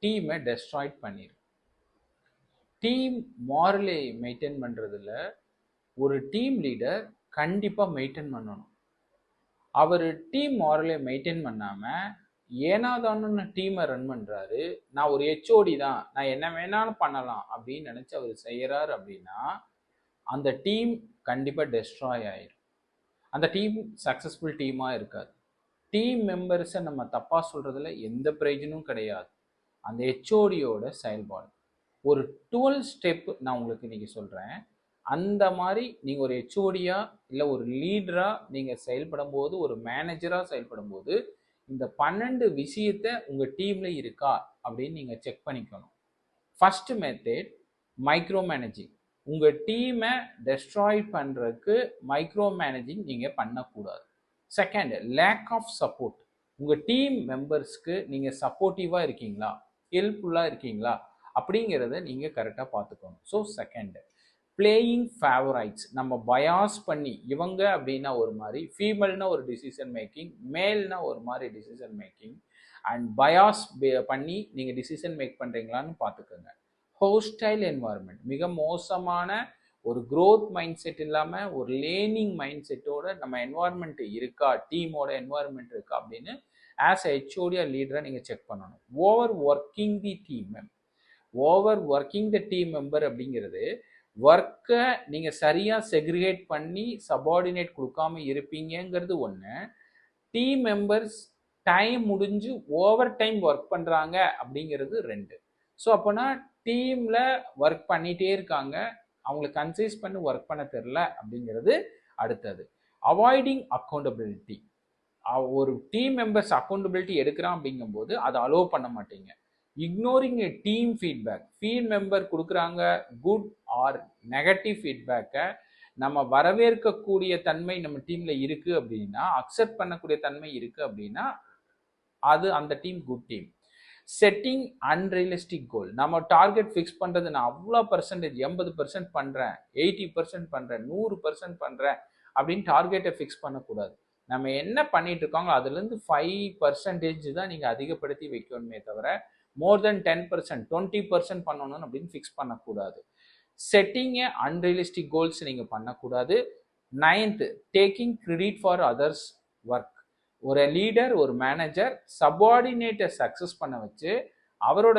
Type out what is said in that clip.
டீமை டெஸ்ட்ராய்ட் பண்ணிடும். Team மாரலை maintain பண்ணுறதுல ஒரு டீம் லீடர் கண்டிப்பாக மெயின்டைன் பண்ணணும். அவர் டீம் மாரலை மெயின்டைன் பண்ணாமல் ஏனாதானு டீமை ரன் பண்ணுறாரு, நான் ஒரு ஹெச்ஓடி தான், நான் என்ன வேணாலும் பண்ணலாம் அப்படின்னு நினச்சி அவர் செய்கிறார் அப்படின்னா அந்த டீம் கண்டிப்பாக டெஸ்ட்ராய் ஆயிடும். அந்த டீம் சக்ஸஸ்ஃபுல் டீமாக இருக்காது. டீம் மெம்பர்ஸை நம்ம தப்பாக சொல்கிறதுல எந்த பிரயோஜனமும் கிடையாது. அந்த ஹெச்ஓடியோட செயல்பாடு ஒரு 12 ஸ்டெப் நான் உங்களுக்கு இன்றைக்கி சொல்கிறேன். அந்த மாதிரி நீங்கள் ஒரு ஹெச்ஓடியாக இல்லை ஒரு லீடராக நீங்கள் செயல்படும் போது, ஒரு மேனேஜராக செயல்படும் போது இந்த 12 விஷயத்தை உங்கள் டீமில் இருக்கா அப்படின்னு நீங்கள் செக் பண்ணிக்கணும். First method micro managing. உங்கள் டீமை டெஸ்ட்ராய் பண்ணுறதுக்கு மைக்ரோ மேனேஜிங் நீங்கள் பண்ணக்கூடாது. Second, lack of support. உங்கள் டீம் மெம்பர்ஸ்க்கு நீங்கள் சப்போர்ட்டிவாக இருக்கீங்களா, ஹெல்ப்ஃபுல்லாக இருக்கீங்களா அப்படிங்கிறத நீங்கள் கரெக்டாக பார்த்துக்கணும். So second, playing favourites. நம்ம பயாஸ் பண்ணி இவங்க அப்படின்னா ஒரு மாதிரி, ஃபீமேல்னா ஒரு டிசிஷன் மேக்கிங், மேல்னா ஒரு மாதிரி டிசிஷன் மேக்கிங், அண்ட் பயாஸ் பண்ணி நீங்கள் டிசிஷன் மேக் பண்ணுறீங்களான்னு பார்த்துக்கோங்க. ஹோஸ்டைல் என்வாயர்மெண்ட், மிக மோசமான ஒரு க்ரோத் மைண்ட் செட் இல்லாமல் ஒரு லேர்னிங் மைண்ட் செட்டோட நம்ம என்வாயர்மெண்ட் இருக்கா, டீமோட என்வாயர்மெண்ட் இருக்கா அப்படின்னு ஆஸ் எ ஹெச்ஓடியா லீடரை நீங்கள் செக் பண்ணணும். Over working the team member. Over working the team member அப்படிங்கிறது ஒர்க்கை நீங்கள் சரியாக செக்ரிகேட் பண்ணி சபார்டினேட் கொடுக்காம இருப்பீங்கிறது ஒன்று. டீம் மெம்பர்ஸ் டைம் முடிஞ்சு ஓவர் டைம் ஒர்க் பண்ணுறாங்க அப்படிங்கிறது ரெண்டு. ஸோ அப்போனா டீமில் ஒர்க் பண்ணிகிட்டே இருக்காங்க, அவங்களுக்கு கன்சைஸ் பண்ணி ஒர்க் பண்ண தெரில அப்படிங்கிறது அடுத்தது. Avoiding accountability. ஒரு டீம் மெம்பர்ஸ் அக்கௌண்டபிலிட்டி எடுக்கிறான் அப்படிங்கும்போது அதை அலோவ் பண்ண மாட்டீங்க. இக்னோரிங் எ டீம் ஃபீட்பேக். மெம்பர் கொடுக்குறாங்க குட் ஆர் நெகட்டிவ் ஃபீட்பேக்கை நம்ம வரவேற்கக்கூடிய தன்மை நம்ம டீமில் இருக்குது அப்படின்னா, அக்செப்ட் பண்ணக்கூடிய தன்மை இருக்குது அப்படின்னா அது அந்த team good team. Setting unrealistic goal. நம்ம டார்கெட் ஃபிக்ஸ் பண்ணுறது நான் அவ்வளோ பர்சன்டேஜ் 80% பண்ணுறேன், 80% பண்ணுறேன், 100% பண்ணுறேன் அப்படின்னு டார்கெட்டை ஃபிக்ஸ் பண்ணக்கூடாது. நம்ம என்ன பண்ணிட்டு இருக்கோங்களோ அதுலேருந்து 5% தான் நீங்கள் அதிகப்படுத்தி வைக்கணுமே தவிர மோர் தென் 10%, 20% பண்ணணும் அப்படின்னு ஃபிக்ஸ் பண்ணக்கூடாது. செட்டிங் அன்ரியலிஸ்டிக் கோல்ஸ் நீங்கள் பண்ணக்கூடாது. 9th, taking credit for others work. ஒரு லீடர், ஒரு மேனேஜர் சபார்டினேட்டை சக்ஸஸ் பண்ண வச்சு அவரோட